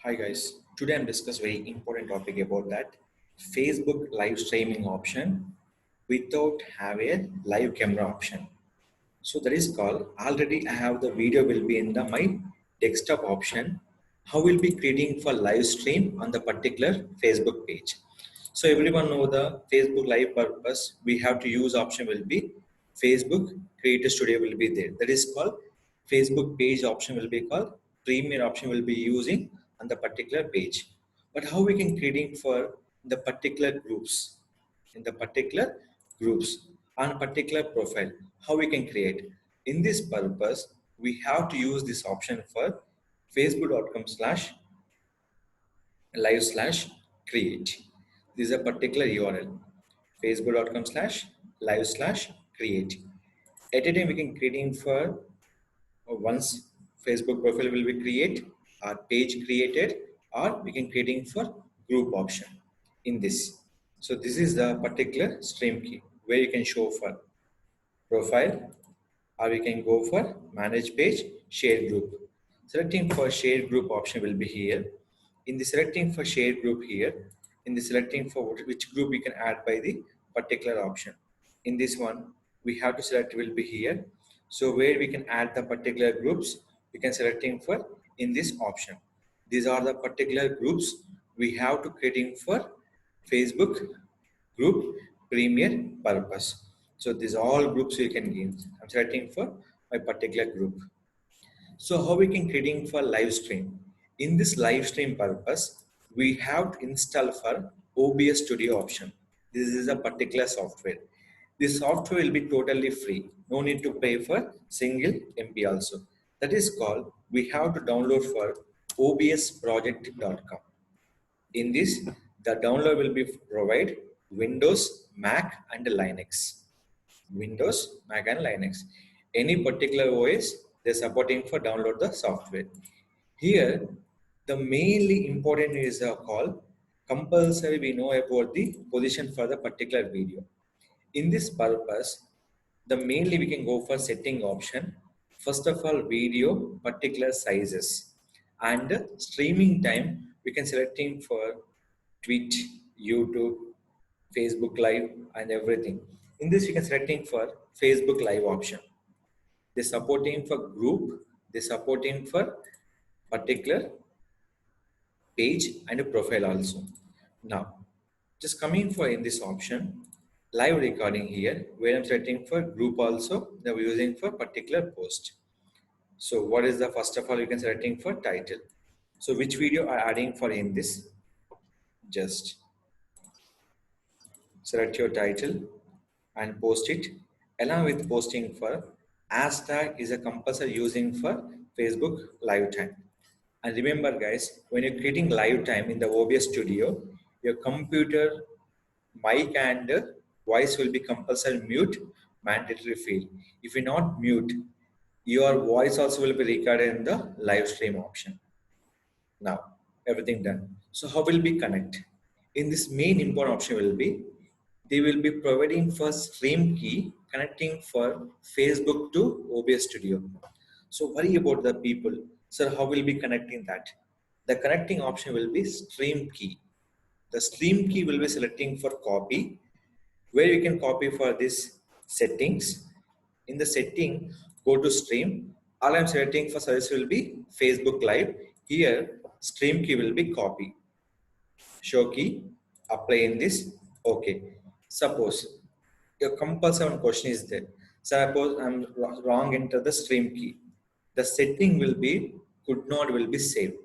Hi guys, today I'm discussing very important topic about that Facebook live streaming option without have a live camera option. So that is called already I have the video will be in the my desktop option. How will be creating for live stream on the particular Facebook page. So everyone know the Facebook live purpose we have to use option will be Facebook Creator Studio will be there. That is called Facebook page option will be called Premier option will be using on the particular page. But how we can creating for the particular groups in the particular groups on particular profile how we can create in this purpose we have to use this option for facebook.com/live/create. This is a particular URL facebook.com/live/create. At a time we can creating for once Facebook profile will be create or page created or we can creating for group option in this. So this is the particular stream key where you can show for profile or we can go for manage page share group. Selecting for share group option will be here. In the selecting for share group here, in the selecting for which group we can add by the particular option. In this one, we have to select will be here. So where we can add the particular groups, we can selecting for in this option. These are the particular groups we have to creating for Facebook group premier purpose. So these all groups you can give. I'm selecting for my particular group. So how we can creating for live stream? In this live stream purpose, we have to install for OBS Studio option. This is a particular software. This software will be totally free. No need to pay for single MP also. That is called we have to download for obsproject.com. In this, the download will be provide Windows, Mac, and Linux. Windows, Mac, and Linux. Any particular OS, they're supporting for download the software. Here, the mainly important is a call compulsory. We know about the position for the particular video. In this purpose, the mainly we can go for setting option. First of all, video particular sizes and streaming time. We can selecting for Twitch, YouTube, Facebook Live, and everything. In this, you can selecting for Facebook Live option. They supporting for group. They supporting for particular page and a profile also. Now, just coming for in this option, live recording here, where I'm setting for group also, that we're using for particular post. So what is the first of all you can selecting for title. So which video are adding for in this? Just select your title and post it. Along with posting for hashtag is a compulsory using for Facebook live time. And remember guys, when you're creating live time in the OBS studio, your computer mic and voice will be compulsory mute mandatory field. If you not mute, your voice also will be recorded in the live stream option. Now everything done. So how will be connect? In this main important option will be they will be providing for stream key connecting for Facebook to OBS studio. So worry about the people, sir, how will be connecting that? The connecting option will be stream key. The stream key will be selecting for copy, where you can copy for this settings. In the setting, go to stream. All I'm selecting for service will be Facebook Live. Here, stream key will be copy. Show key, apply in this. Okay. Suppose your compulsory question is there. Suppose I'm wrong enter the stream key. The setting will be could not will be saved.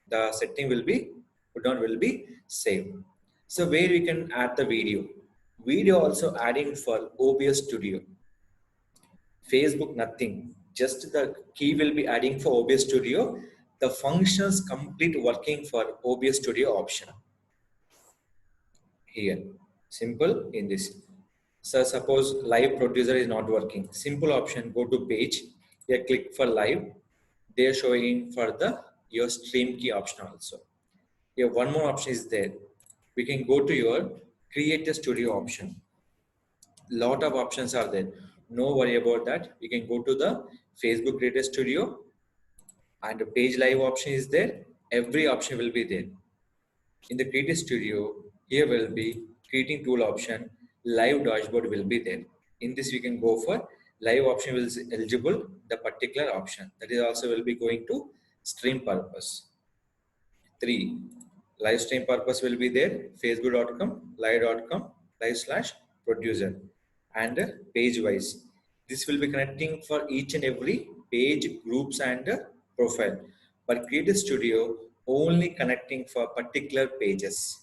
The setting will be could not will be saved. So where we can add the video. Video also adding for OBS Studio. Facebook nothing. Just the key will be adding for OBS Studio. The functions complete working for OBS Studio option. Here, simple in this. So suppose live producer is not working. Simple option, go to page. Here click for live. They are showing for the your stream key option also. Here one more option is there. We can go to your create a studio option. Lot of options are there. No worry about that. We can go to the Facebook Creator Studio and the page live option is there. every option will be there. In the Creative Studio, here will be creating tool option, live dashboard will be there. In this, we can go for live option will be eligible, the particular option. That is also will be going to stream purpose. 3. Live stream purpose will be there, facebook.com, live.com, live/producer, and page wise. This will be connecting for each and every page, groups, and profile. But Creative Studio only connecting for particular pages.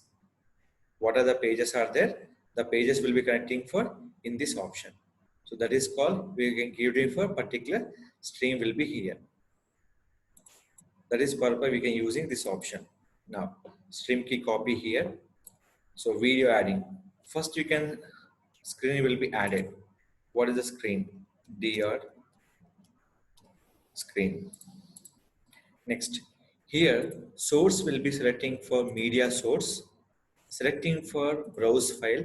What are the pages are there? The pages will be connecting for in this option. So that is called, we can give it for particular stream will be here. That is purpose we can using this option. Now stream key copy here. So video adding. First you can screen will be added. What is the screen? Dear screen. Next, here source will be selecting for media source, selecting for browse file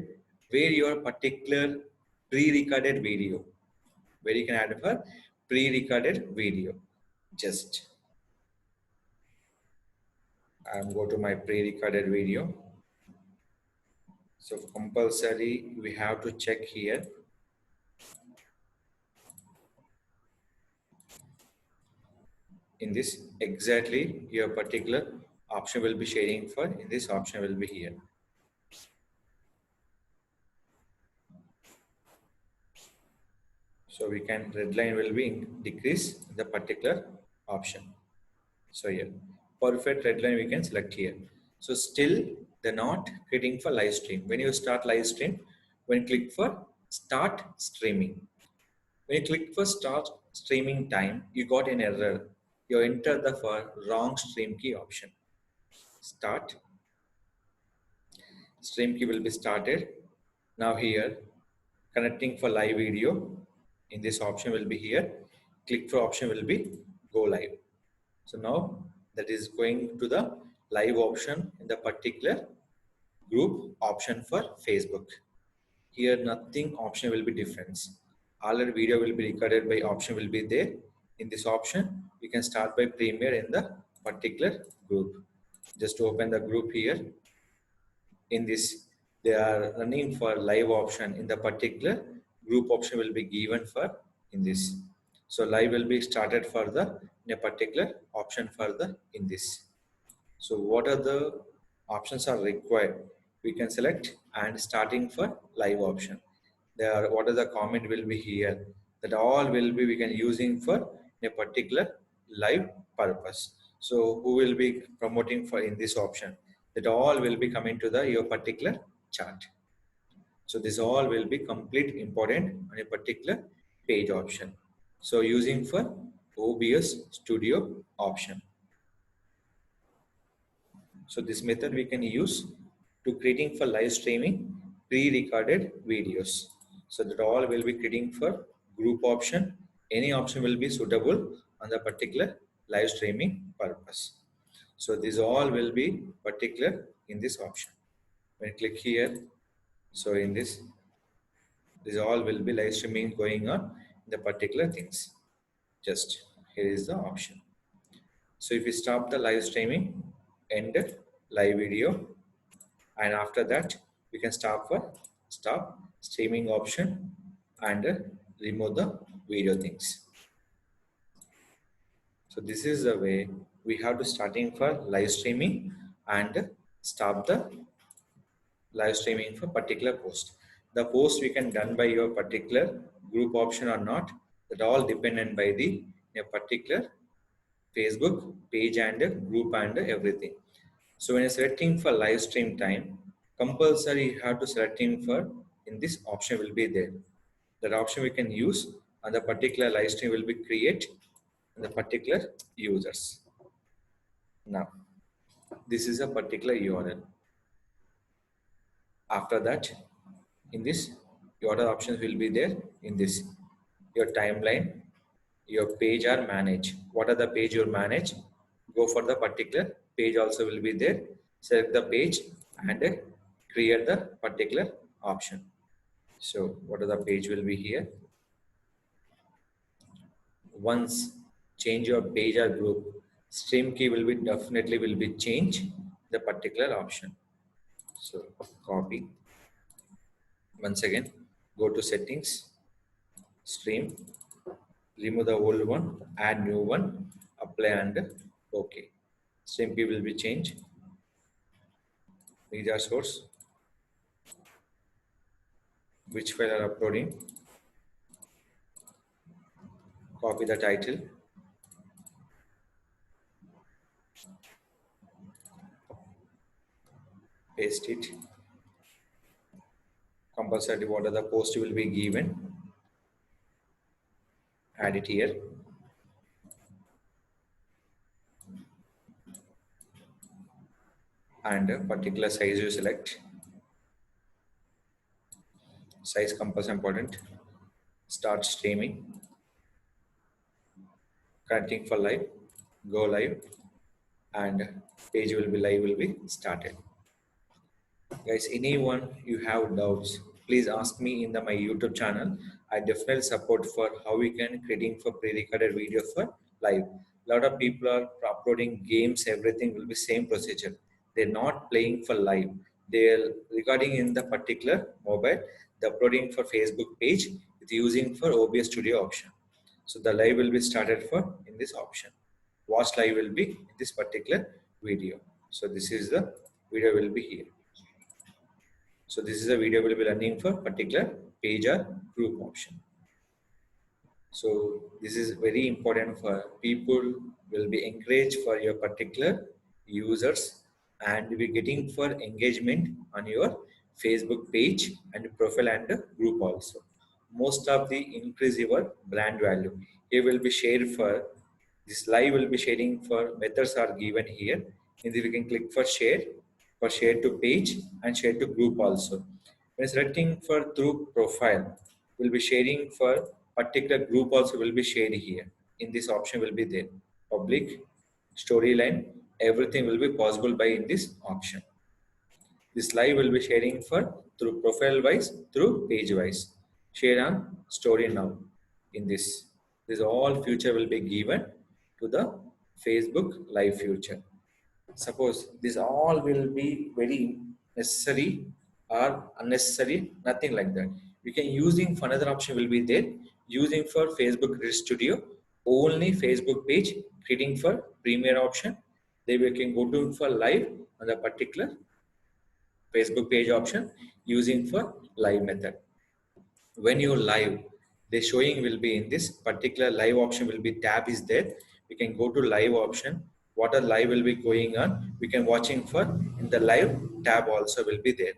where your particular pre-recorded video, where you can add for pre-recorded video. Just I'm go to my pre-recorded video. So compulsory we have to check here. In this exactly your particular option will be sharing for, in this option will be here. So we can red line will be decrease the particular option. So here perfect red line we can select here. So still they're not creating for live stream. When you start live stream, when you click for start streaming, when you click for start streaming time, you got an error. You enter the for wrong stream key option. Start stream key will be started. Now here connecting for live video, in this option will be here. Click for option will be go live. So now that is going to the live option in the particular group option for Facebook. Here nothing option will be different. Already video will be recorded by option will be there. In this option, you can start by premiere in the particular group. Just open the group here. In this, they are running for live option in the particular group option will be given for in this. So live will be started for the in a particular option for the in this. So what are the options are required? We can select and starting for live option. There, what are the comment will be here? That all will be we can using for a particular live purpose. So who will be promoting for in this option? That all will be coming to the your particular chart. So this all will be complete important on a particular page option. So using for OBS Studio option. So this method we can use to creating for live streaming pre-recorded videos. So that all will be creating for group option. Any option will be suitable on the particular live streaming purpose. So this all will be particular in this option. When you click here, so in this all will be live streaming going on the particular things. Just here is the option. So if we stop the live streaming, end live video, and after that we can stop streaming option and remove the video things. So this is the way we have to starting for live streaming and stop the live streaming for particular post. The post we can done by your particular group option or not, that all dependent by the a particular Facebook page and group and everything. So when you're selecting for live stream time, compulsory you have to selecting for in this option will be there. That option we can use and the particular live stream will be create and the particular users. Now, this is a particular URL. After that, in this, your other options will be there in this. Your timeline, your page are manage. What are the page you manage? Go for the particular page also will be there. Select the page and create the particular option. So what are the page will be here? Once change your page or group, Stream key will be definitely will be change the particular option. So copy. Once again, go to settings, stream, remove the old one, add new one, apply and OK. Stream key will be changed. Media source, which file are uploading, copy the title, paste it, compulsory what are the post will be given, add it here, and a particular size you select, size compulsory important, start streaming, connecting for live, go live, and page will be live will be started. Guys, anyone you have doubts, please ask me in my YouTube channel. I definitely support for how we can creating for pre-recorded video for live. A lot of people are uploading games, everything will be same procedure. They're not playing for live, they're recording in the particular mobile, the uploading for Facebook page with using for OBS studio option. So the live will be started for in this option. Watch live will be in this particular video. So this is the video will be here. So this is a video will be running for particular page or group option. So this is very important for people will be encouraged for your particular users and be getting for engagement on your Facebook page and profile and group also. Most of the increase your brand value. It will be shared for this live will be sharing for methods are given here. And we can click for share to page and share to group also. When selecting for through profile, we'll be sharing for particular group also will be shared here. In this option will be there. Public, storyline, everything will be possible by in this option. This live will be sharing for through profile wise, through page wise. Share on story now in this. This all future will be given to the Facebook live future. Suppose this all will be very necessary or unnecessary, nothing like that. You can using for another option will be there, using for Facebook Grid Studio, only Facebook page, creating for Premiere option. Then we can go to for live on the particular Facebook page option using for live method. When you live, the showing will be in this particular live option will be tab is there. We can go to live option. What a live will be going on, we can watching for in the live tab also will be there.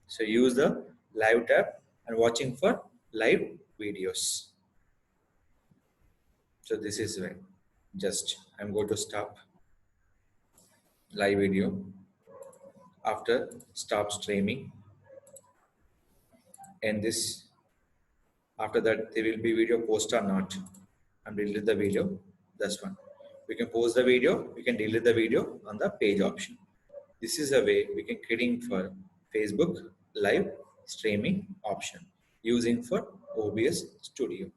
So use the live tab and watching for live videos. So this is where just I'm going to stop live video. After stop streaming, and this after that there will be video post or not, and delete the video. That's one. We can post the video, we can delete the video on the page option. This is a way we can creating for Facebook live streaming option using for OBS Studio.